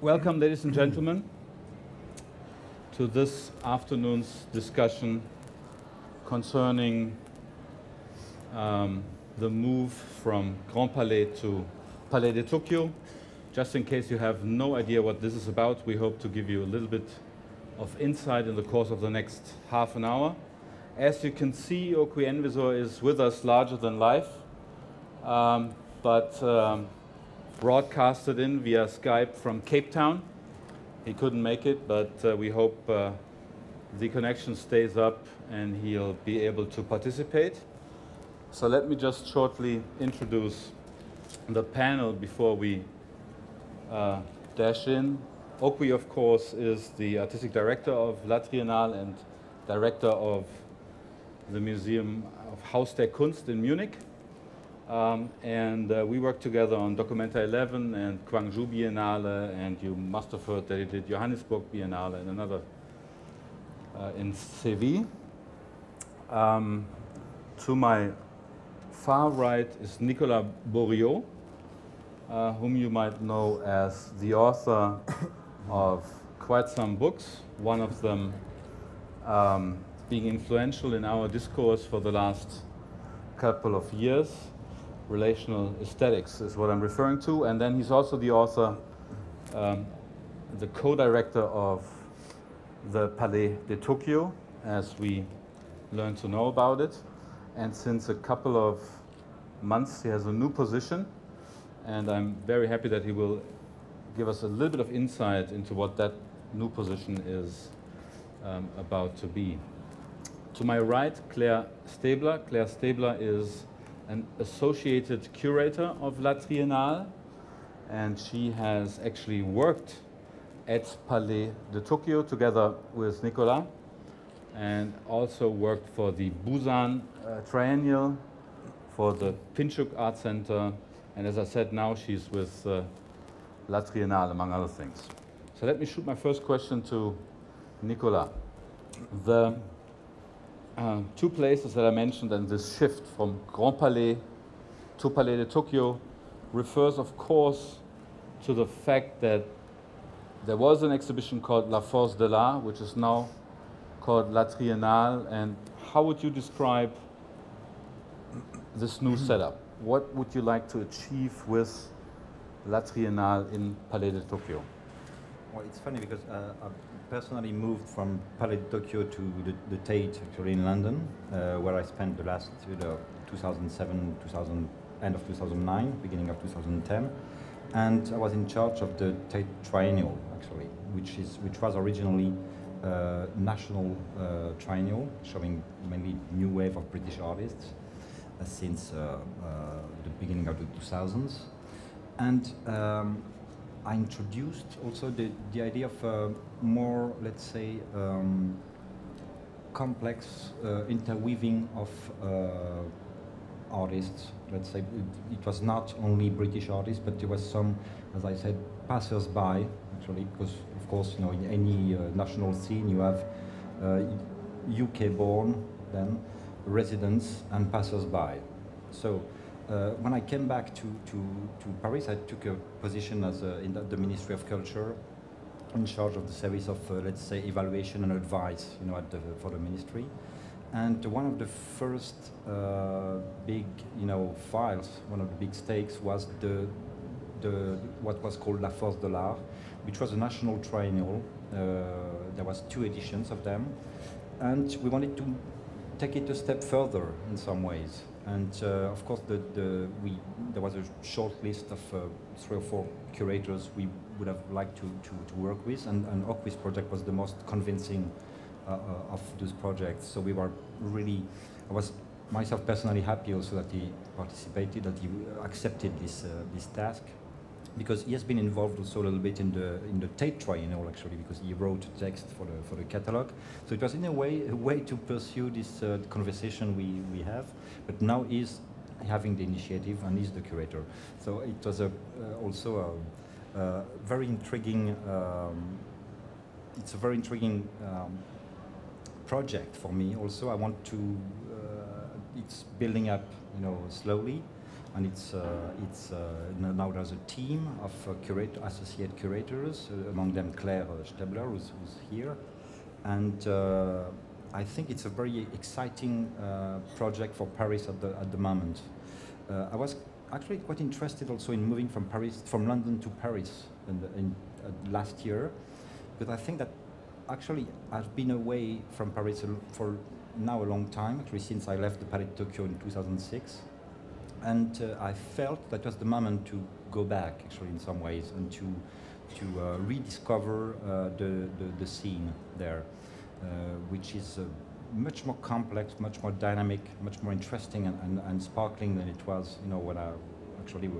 Welcome, ladies and gentlemen, to this afternoon's discussion concerning the move from Grand Palais to Palais de Tokyo. Just in case you have no idea what this is about, we hope to give you a little bit of insight in the course of the next half an hour. As you can see, Okwui Enwezor is with us larger than life, but broadcasted in via Skype from Cape Town. He couldn't make it, but we hope the connection stays up and he'll be able to participate. So let me just shortly introduce the panel before we dash in. Okwui, of course, is the artistic director of La Triennale and director of the Museum of Haus der Kunst in Munich. We worked together on Documenta 11 and Guangzhou Biennale, and you must have heard that he did Johannesburg Biennale and another in Seville. To my far right is Nicolas Bourriaud, whom you might know as the author of quite some books, one of them being influential in our discourse for the last couple of years. Relational aesthetics is what I'm referring to, and then he's also the author, the co-director of the Palais de Tokyo, as we learn to know about it. And since a couple of months he has a new position, and I'm very happy that he will give us a little bit of insight into what that new position is about to be. To my right, Claire Staebler. Claire Staebler is an associated curator of La Triennale, and she has actually worked at Palais de Tokyo together with Nicolas, and also worked for the Busan Triennale, for the Pinchuk Art Center, and as I said, now she's with La Triennale, among other things. So let me shoot my first question to Nicolas. The two places that I mentioned, and this shift from Grand Palais to Palais de Tokyo refers, of course, to the fact that there was an exhibition called La Force de l'Art, which is now called La Triennale. And how would you describe this new setup? What would you like to achieve with La Triennale in Palais de Tokyo? Well, it's funny because I personally moved from Palais de Tokyo to the Tate, actually in London, where I spent the last 2007, end of 2009, beginning of 2010, and I was in charge of the Tate Triennale, actually, which was originally national triennial, showing mainly new wave of British artists since the beginning of the 2000s, and I introduced also the idea of more, let's say, complex interweaving of artists. Let's say it was not only British artists, but there was some, as I said, passers-by, actually, because of course, you know, in any national scene you have UK-born, then residents and passers-by. So when I came back to Paris, I took a position as in the Ministry of Culture, in charge of the service of, let's say, evaluation and advice, you know, for the ministry. And one of the first big, you know, files, one of the big stakes was what was called La Force de l'Art, which was a national triennial. There was 2 editions of them, and we wanted to take it a step further in some ways. And of course, there was a short list of 3 or 4 curators we would have liked to work with, and Okwi's project was the most convincing of those projects. So we were really, I was myself personally happy also that he participated, that he accepted this task, because he has been involved also a little bit in the Tate Triennale, actually, because he wrote a text for the catalogue. So it was in a way to pursue this conversation we have, but now he's having the initiative and he's the curator. So it was also a very intriguing. It's a very intriguing project for me. Also, I want to. It's building up, you know, slowly. and now there's a team of associate curators, among them Claire Staebler, who's here, and I think it's a very exciting project for Paris at the moment. I was actually quite interested also in moving from London to Paris last year, but I think that actually I've been away from Paris for now a long time, actually since I left the Palais de Tokyo in 2006, and I felt that was the moment to go back actually in some ways and to rediscover the scene there, which is much more complex, much more dynamic, much more interesting and sparkling than it was, when I actually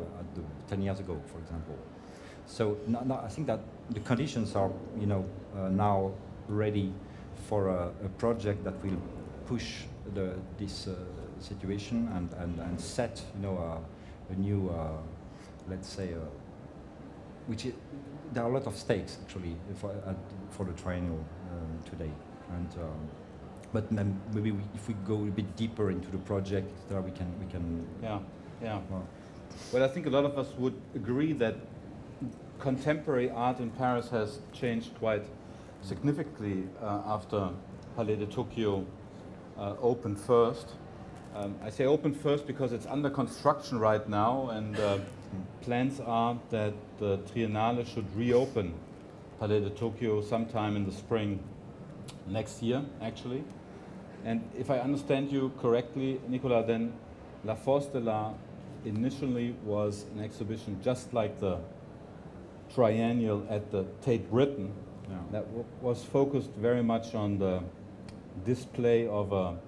10 years ago, for example. So now I think that the conditions are, now ready for a project that will push this situation and set, a new, let's say, there are a lot of stakes actually for the triennial today, and but maybe if we go a bit deeper into the project, there we can. Yeah. Well, I think a lot of us would agree that contemporary art in Paris has changed quite significantly after Palais de Tokyo opened first. I say opened first because it's under construction right now, and plans are that the Triennale should reopen Palais de Tokyo sometime in the spring next year, actually. And if I understand you correctly, Nicolas, then La Force de l'Art initially was an exhibition just like the Triennial at the Tate Britain, that was focused very much on the display of a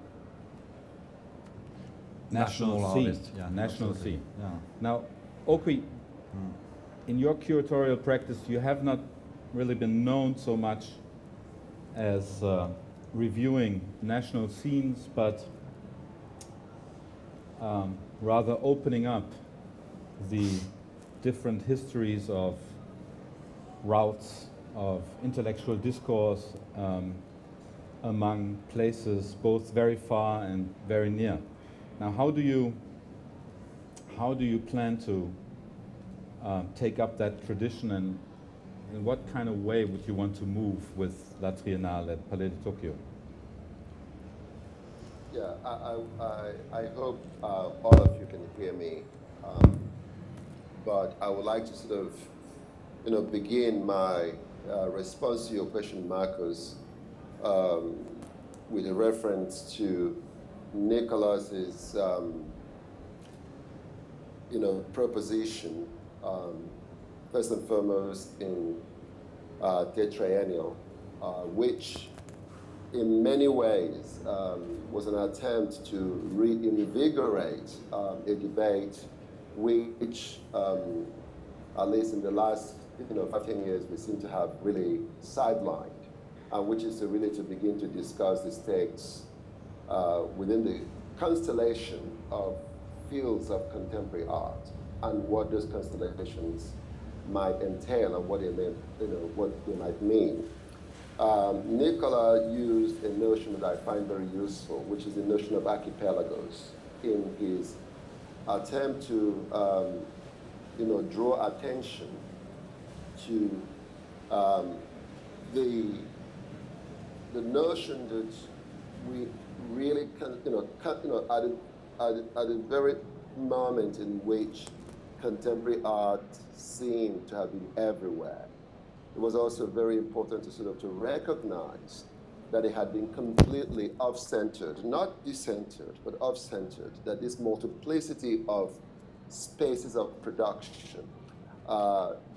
national scene. National scene. Yeah. Now, Okwui, in your curatorial practice, you have not really been known so much as reviewing national scenes, but rather opening up the different histories of routes of intellectual discourse among places both very far and very near. Now, how do you plan to take up that tradition, and in what kind of way would you want to move with La Triennale at Palais de Tokyo? Yeah, I hope all of you can hear me, but I would like to sort of, begin my response to your question, Marcus, with a reference to Nicolas's, proposition, first and foremost in the Triennial, which in many ways was an attempt to reinvigorate a debate which, at least in the last 15 years, we seem to have really sidelined, and which is really to begin to discuss the stakes within the constellation of fields of contemporary art and what those constellations might entail and what they may, what they might mean. Nicolas used a notion that I find very useful, which is the notion of archipelagos, in his attempt to, draw attention to the notion that we really can, at the very moment in which contemporary art seemed to have been everywhere, it was also very important to recognize that it had been completely off-centered, not decentered, but off-centered, that this multiplicity of spaces of production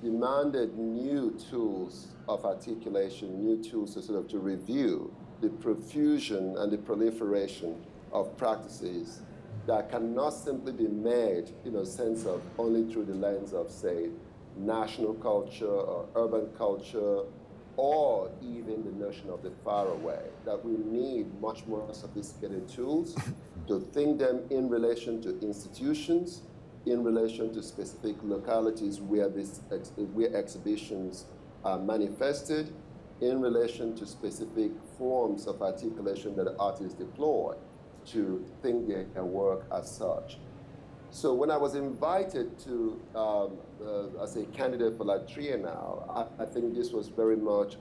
demanded new tools of articulation, new tools to review the profusion and the proliferation of practices that cannot simply be made, sense of only through the lens of, say, national culture or urban culture, or even the notion of the faraway, that we need much more sophisticated tools to think them in relation to institutions, in relation to specific localities where exhibitions are manifested, in relation to specific forms of articulation that artists deploy to think their work as such. So when I was invited to as a candidate for La Triennale, I think this was very much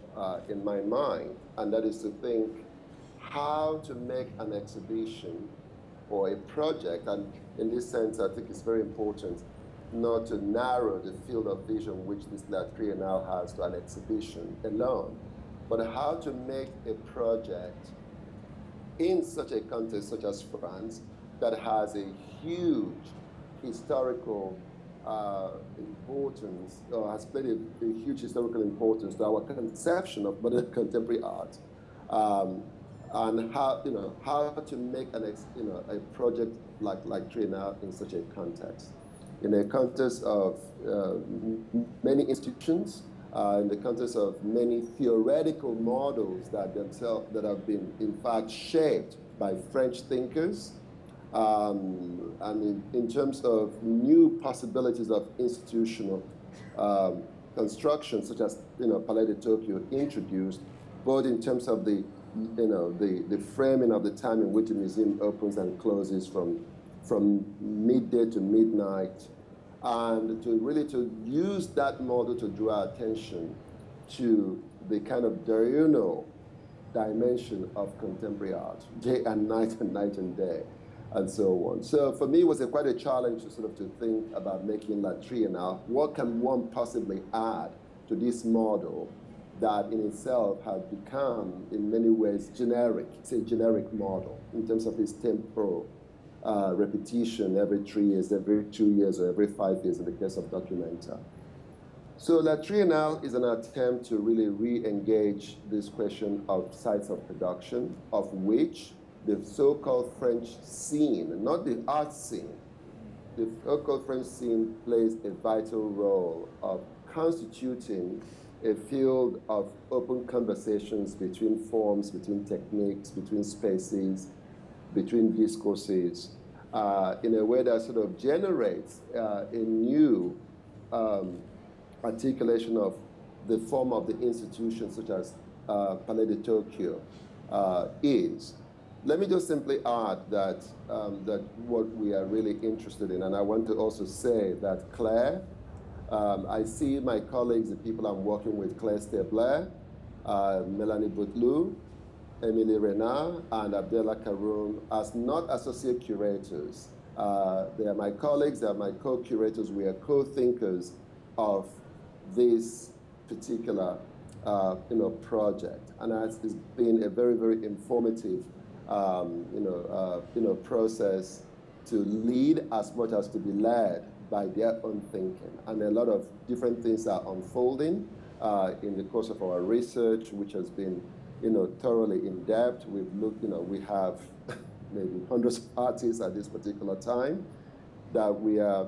in my mind, and that is to think how to make an exhibition or a project, and in this sense, I think it's very important not to narrow the field of vision which this La Triennale has to an exhibition alone, but how to make a project in such a context such as France that has a huge historical importance, or has played a huge historical importance to our conception of modern contemporary art, and how how to make a project like Triennale in such a context, in a context of many institutions, in the context of many theoretical models that themselves that have been in fact shaped by French thinkers. And in terms of new possibilities of institutional construction, such as Palais de Tokyo introduced, both in terms of the framing of the time in which the museum opens and closes from midday to midnight, and to use that model to draw attention to the kind of diurnal dimension of contemporary art, day and night and day, and so on. So for me, it was quite a challenge to think about making La Triennale. What can one possibly add to this model that in itself had become, in many ways, generic? It's a generic model in terms of its temporal repetition every 3 years, every 2 years, or every 5 years in the case of Documenta. So La Triennale is an attempt to really re-engage this question of sites of production, of which the so-called French scene, not the art scene, the so-called French scene plays a vital role of constituting a field of open conversations between forms, between techniques, between spaces, between discourses, in a way that generates a new articulation of the form of the institution, such as Palais de Tokyo is. Let me just simply add that, that what we are really interested in, and I want to also say that Claire, I see my colleagues, the people I'm working with, Claire Staebler, Melanie Bouteloup, Emily Renard, and Abdella Karoum, as not associate curators. They are my colleagues, they are my co-curators, we are co-thinkers of this particular project. And it's been a very, very informative process to lead as much as to be led by their own thinking. And a lot of different things are unfolding in the course of our research, which has been thoroughly in depth. We've looked, we have maybe hundreds of artists at this particular time that we are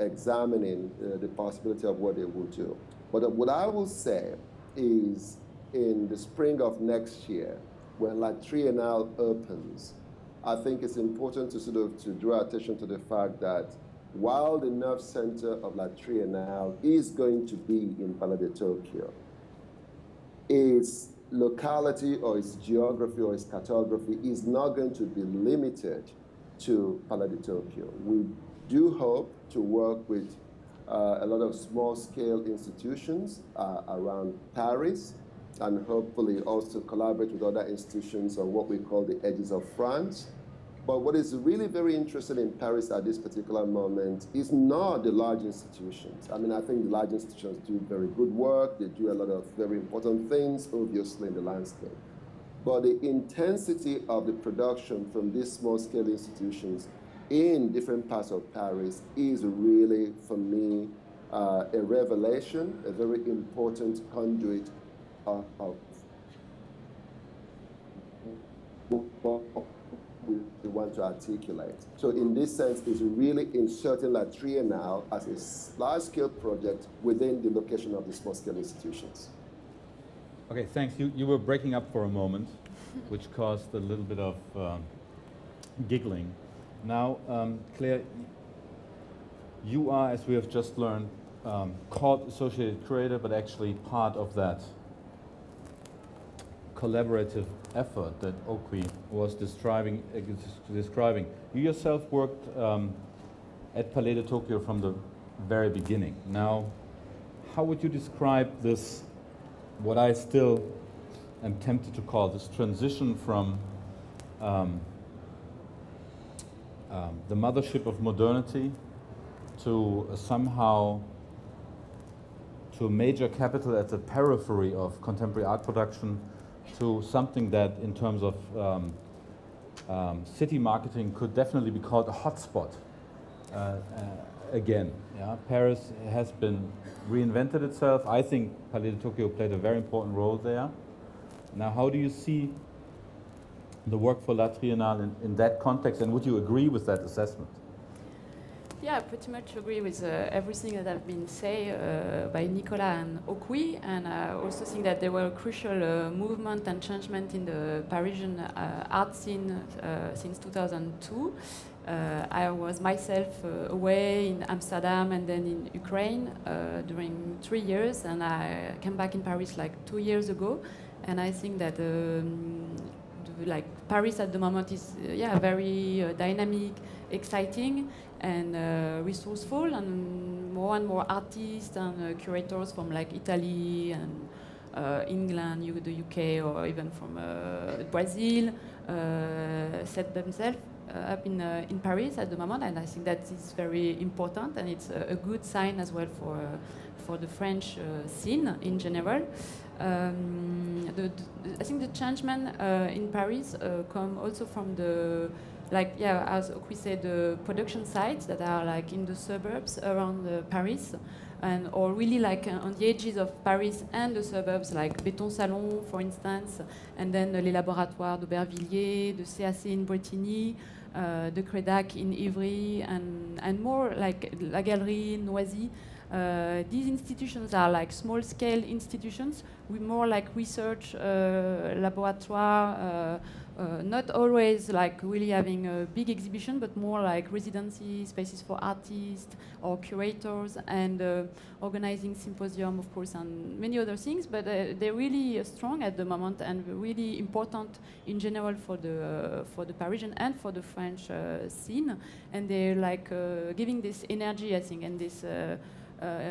examining the possibility of what they will do. But what I will say is in the spring of next year, when La Triennale opens, I think it's important to draw attention to the fact that while the nerve center of La Triennale is going to be in Palais de Tokyo, its locality or its geography or its cartography is not going to be limited to Palais de Tokyo. We do hope to work with a lot of small-scale institutions around Paris, and hopefully also collaborate with other institutions on what we call the edges of France. But what is really very interesting in Paris at this particular moment is not the large institutions. I mean, I think the large institutions do very good work. They do a lot of very important things, obviously, in the landscape. But the intensity of the production from these small-scale institutions in different parts of Paris is really, for me, a revelation, a very important conduit of what we want to articulate. So in this sense, it's really inserting La Triennale as a large-scale project within the location of the small-scale institutions. Okay, thanks. You were breaking up for a moment, which caused a little bit of giggling. Now, Claire, you are, as we have just learned, called associated curator, but actually part of that collaborative effort that Okwui was describing. You yourself worked at Palais de Tokyo from the very beginning. Now, how would you describe this, what I still am tempted to call this transition from the mothership of modernity to somehow to a major capital at the periphery of contemporary art production, to something that in terms of city marketing could definitely be called a hotspot again. Yeah? Paris has been reinvented itself. I think Palais de Tokyo played a very important role there. Now, how do you see the work for La Triennale in that context, and would you agree with that assessment? Yeah, I pretty much agree with everything that have been said by Nicolas and Okwui, and I also think that there were a crucial movement and changement in the Parisian art scene since 2002. I was myself away in Amsterdam and then in Ukraine during 3 years, and I came back in Paris like 2 years ago, and I think that like Paris at the moment is very dynamic, exciting, and resourceful, and more artists and curators from like Italy and England, the UK, or even from Brazil set themselves up in Paris at the moment, and I think that is very important, and it's a good sign as well for the French scene in general. I think the changement in Paris come also from the, as Okwui said, the production sites that are like in the suburbs around Paris, and or really like on the edges of Paris and the suburbs, like Salon, for instance, and then les laboratoires d'Aubervilliers, the CAC in Bretigny, the Crétic in Ivry, and more like La Galerie in Noisy. These institutions are like small-scale institutions with more like research laboratoire, not always like really having a big exhibition, but more like residency spaces for artists or curators, and organizing symposium, of course, and many other things. But they're really strong at the moment and really important in general for the Parisian and for the French scene. And they're like giving this energy, I think, and this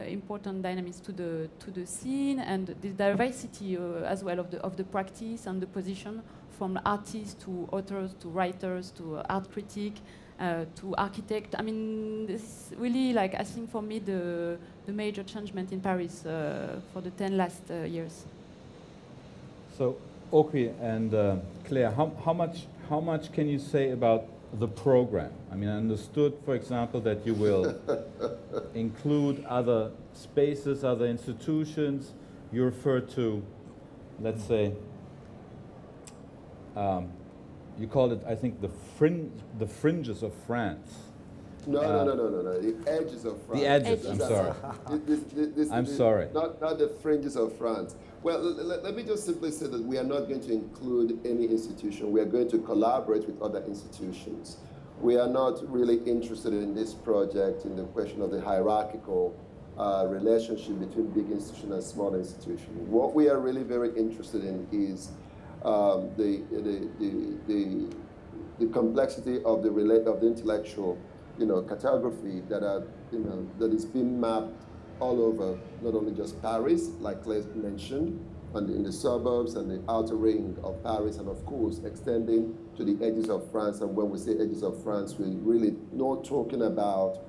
important dynamics to the scene, and the diversity as well of the practice and the position, from artists to authors to writers to art critic to architect. I mean, this is really, like, I think for me the major changement in Paris for the last 10 years. So, Okwui and Claire, how much can you say about the program? I mean, I understood, for example, that you will include other spaces, other institutions. You refer to, let's say, you called it, I think, the fringes of France. No, the edges of France. The edges, I'm sorry. I'm sorry. Not the fringes of France. Well, let me just simply say that we are not going to include any institution. We are going to collaborate with other institutions. We are not really interested in this project in the question of the hierarchical relationship between big institutions and small institutions. What we are really very interested in is the complexity of the intellectual, cartography that that is being mapped all over, not only just Paris, like Claire mentioned, and in the suburbs and the outer ring of Paris, and of course extending to the edges of France. And when we say edges of France, we're really not talking about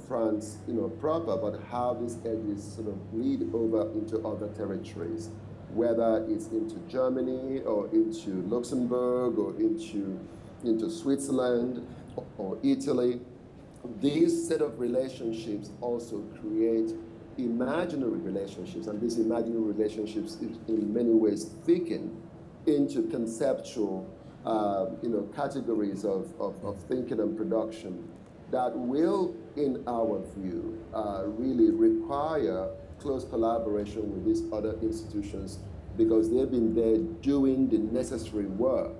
France, proper, but how these edges sort of bleed over into other territories, whether it's into Germany or into Luxembourg or into Switzerland or Italy. These set of relationships also create imaginary relationships, and these imaginary relationships in many ways thicken into conceptual categories of thinking and production that will, in our view, really require close collaboration with these other institutions, because they've been there doing the necessary work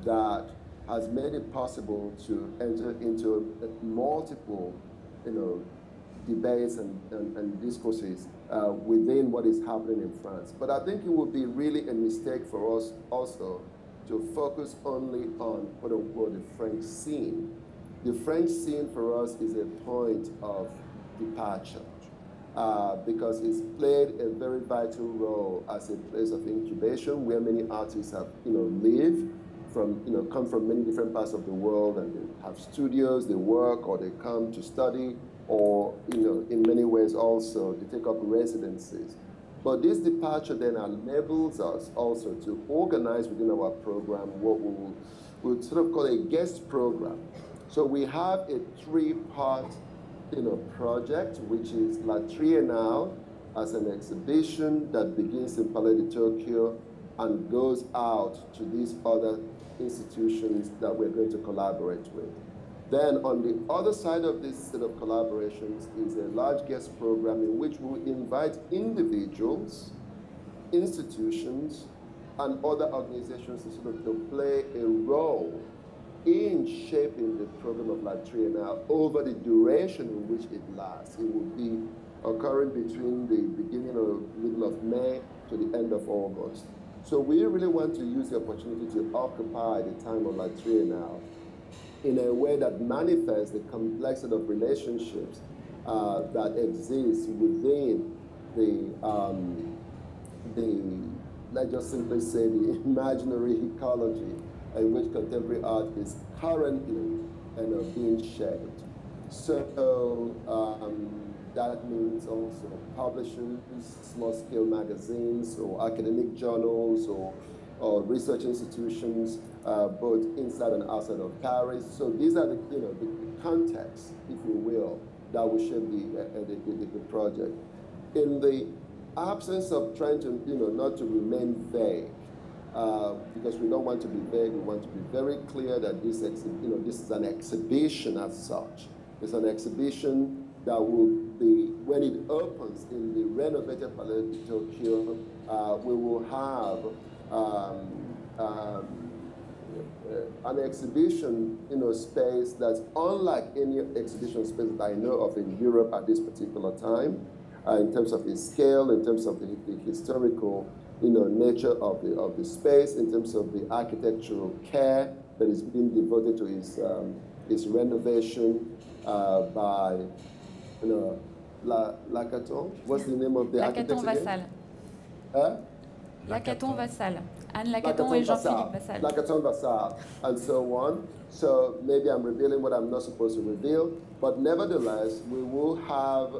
that has made it possible to enter into multiple, debates and discourses within what is happening in France. But I think it would be really a mistake for us also to focus only on, quote unquote, the French scene, the French scene for us is a point of departure because it's played a very vital role as a place of incubation where many artists have, live from, come from many different parts of the world, and they have studios, they work, or they come to study, or, in many ways also to take up residencies. But this departure then enables us also to organize within our program what we'll sort of call a guest program. So we have a three-part, project, which is La Triennale as an exhibition that begins in Palais de Tokyo and goes out to these other institutions that we're going to collaborate with. Then on the other side of this set of collaborations is a large guest program in which we'll invite individuals, institutions, and other organizations to play a role in shaping the program of La Triennale over the duration in which it lasts. It will be occurring between the beginning or middle of May to the end of August. So we really want to use the opportunity to occupy the time of La Triennale in a way that manifests the complexity of relationships that exist within let's just simply say, the imaginary ecology in which contemporary art is currently being shaped. So that means also publishers, small-scale magazines, or academic journals, or research institutions, both inside and outside of Paris. So these are the context, if you will, that will shape the project. In the absence of trying to, not to remain vague, because we don't want to be vague, we want to be very clear that this is an exhibition as such. It's an exhibition that will be, when it opens in the renovated Palais de Tokyo, we will have an exhibition space that's unlike any exhibition space that I know of in Europe at this particular time, in terms of its scale, in terms of the historical nature of the space, in terms of the architectural care that is being devoted to its renovation by Lacaton. What's the name of the architect again? Vassal. Lacaton Vassal. Anne Lacaton et Jean-Philippe Vassal. Lacaton Vassal, and so on. So maybe I'm revealing what I'm not supposed to reveal, but nevertheless, we will have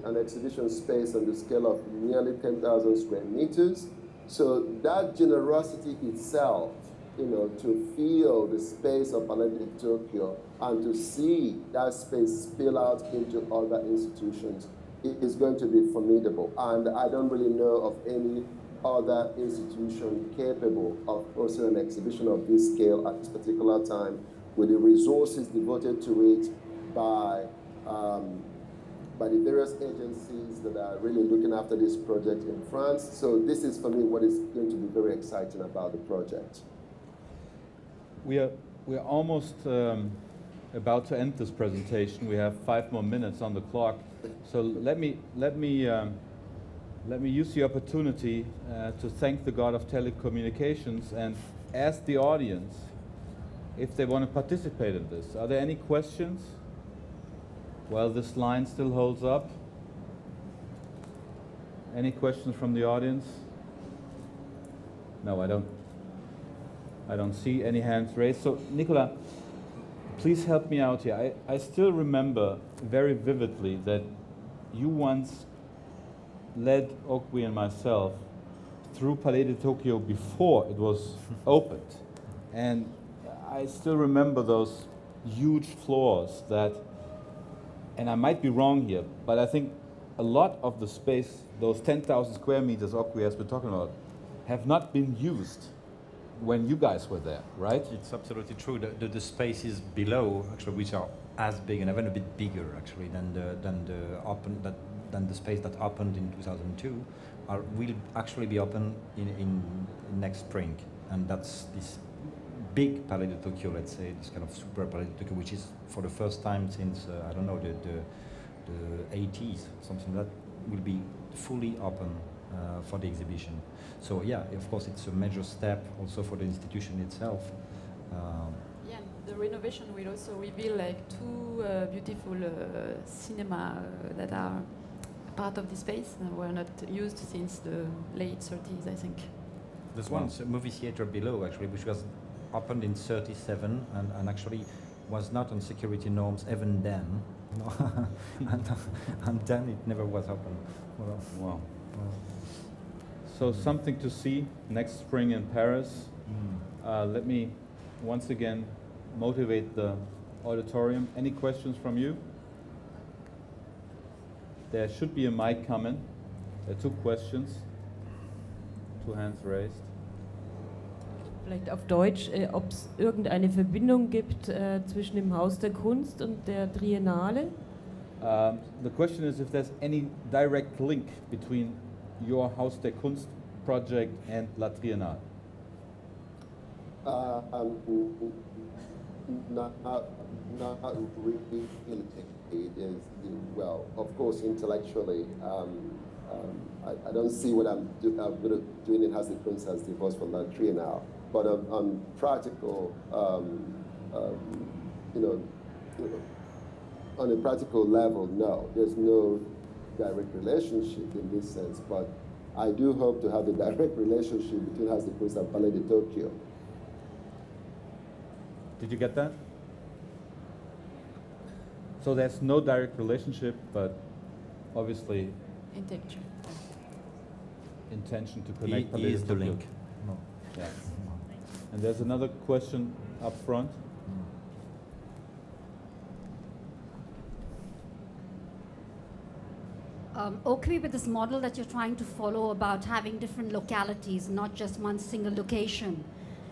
an exhibition space on the scale of nearly 10,000 square meters. So that generosity itself, to feel the space of Palais de Tokyo and to see that space spill out into other institutions, it is going to be formidable. And I don't really know of any other institution capable of hosting an exhibition of this scale at this particular time, with the resources devoted to it by the various agencies that are really looking after this project in France. So this is, for me, what is going to be very exciting about the project. We're almost about to end this presentation. We have 5 more minutes on the clock. So let me use the opportunity to thank the God of telecommunications and ask the audience if they want to participate in this. Are there any questions? Well, this line still holds up. Any questions from the audience? No, I don't see any hands raised. So, Nicolas, please help me out here. I still remember very vividly that you once led Okwui and myself through Palais de Tokyo before it was opened. And I still remember those huge floors that, and I might be wrong here, but I think a lot of the space, those 10,000 square meters Okwui has been talking about, have not been used when you guys were there, right? It's absolutely true. The spaces below, actually, which are as big and even a bit bigger, actually, than the space that opened in 2002, will actually be open in next spring, and that's this big Palais de Tokyo, let's say, this kind of super Palais de Tokyo, which is for the first time since I don't know, the 80s, something that will be fully open for the exhibition. So yeah, of course, it's a major step also for the institution itself. Yeah, the renovation will also reveal like two beautiful cinema that are part of the space and were not used since the late 30s, I think. There's one movie theater below, actually, which was opened in '37 and actually was not on security norms even then. And then it never was open. Well, wow. So something to see next spring in Paris. Let me once again motivate the auditorium. Any questions from you? There should be a mic coming. There are 2 questions. 2 hands raised. Vielleicht auf Deutsch, ob es irgendeine Verbindung gibt zwischen dem Haus der Kunst und der Triennale? The question is if there's any direct link between your Haus der Kunst project and La Triennale. Not really. It is, well, of course, intellectually, I don't see what I'm doing in Haus der Kunst as divorced from La Triennale. But on practical, on a practical level, no, there's no direct relationship in this sense. But I do hope to have a direct relationship between Haus der Kunst and Palais de Tokyo. Did you get that? So there's no direct relationship, but obviously intention to connect Palais de the Tokyo. link. No. Yeah. And there's another question up front. Okwui, with this model that you're trying to follow about having different localities, not just one single location,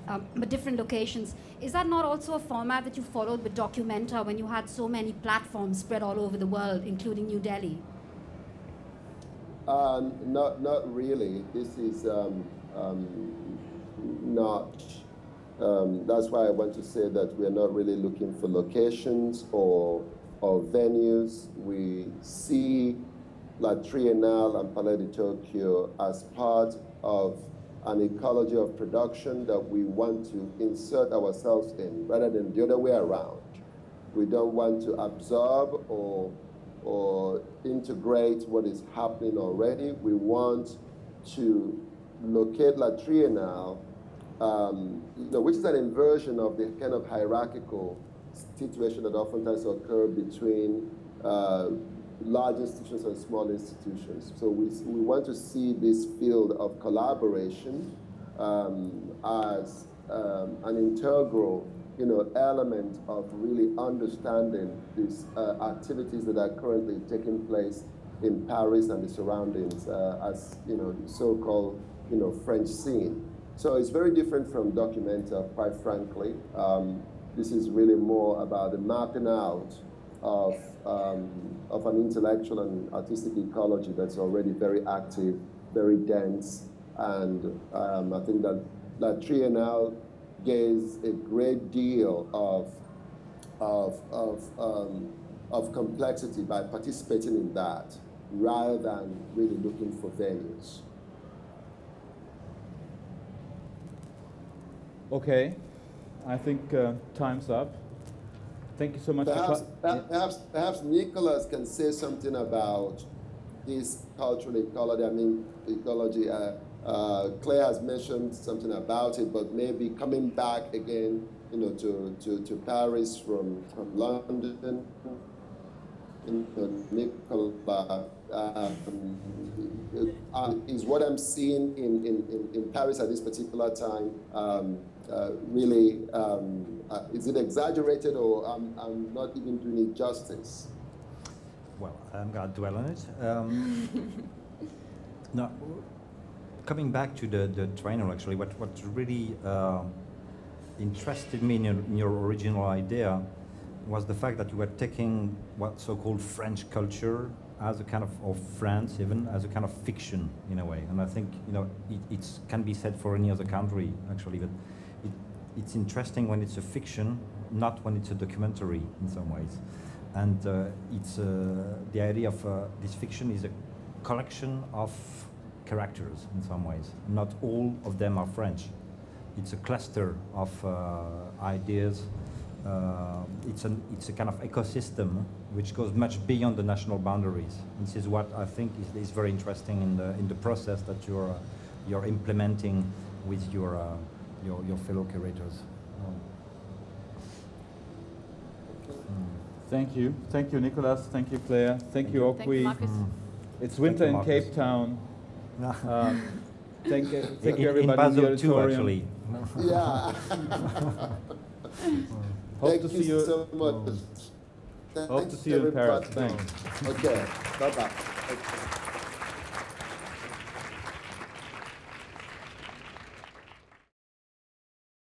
but different locations, is that not also a format that you followed with Documenta when you had so many platforms spread all over the world, including New Delhi? Not really. This is not. That's why I want to say that we are not really looking for locations or venues. We see La Triennale and Palais de Tokyo as part of an ecology of production that we want to insert ourselves in, rather than the other way around. We don't want to absorb or integrate what is happening already. We want to locate La Triennale, which is an inversion of the kind of hierarchical situation that oftentimes occur between large institutions and small institutions. So we want to see this field of collaboration as an integral, element of really understanding these activities that are currently taking place in Paris and the surroundings, as the so-called, French scene. So it's very different from Documenta, quite frankly. This is really more about the mapping out of an intellectual and artistic ecology that's already very active, very dense, and I think that La Triennale gives a great deal of complexity by participating in that, rather than really looking for venues. Okay, I think time's up. Thank you so much. Perhaps Nicolas can say something about this cultural ecology. I mean, ecology. Claire has mentioned something about it, but maybe coming back again, to Paris from London. Nicolas, is what I'm seeing in Paris at this particular time really, is it exaggerated, or I'm not even doing it justice? Well, I'm going to dwell on it. Now, coming back to the Triennale, actually, what really interested me in your original idea was the fact that you were taking what so-called French culture as a kind of, or France even, as a kind of fiction in a way. And I think, it can be said for any other country, actually, but it's interesting when it's a fiction, not when it's a documentary in some ways. And it's the idea of this fiction is a collection of characters in some ways. Not all of them are French. It's a cluster of ideas it's a kind of ecosystem which goes much beyond the national boundaries. This is what I think is very interesting in the process that you're implementing with your fellow curators. Thank you, Nicolas. Thank you, Claire. Thank you, Okwui. Thank you, Marcus. It's winter in Cape Town. Thank you, everybody in Basel too, actually. Yeah. Hope to see you so much. Hope to see you in Paris. Thanks. Thanks. Okay. Bye-bye.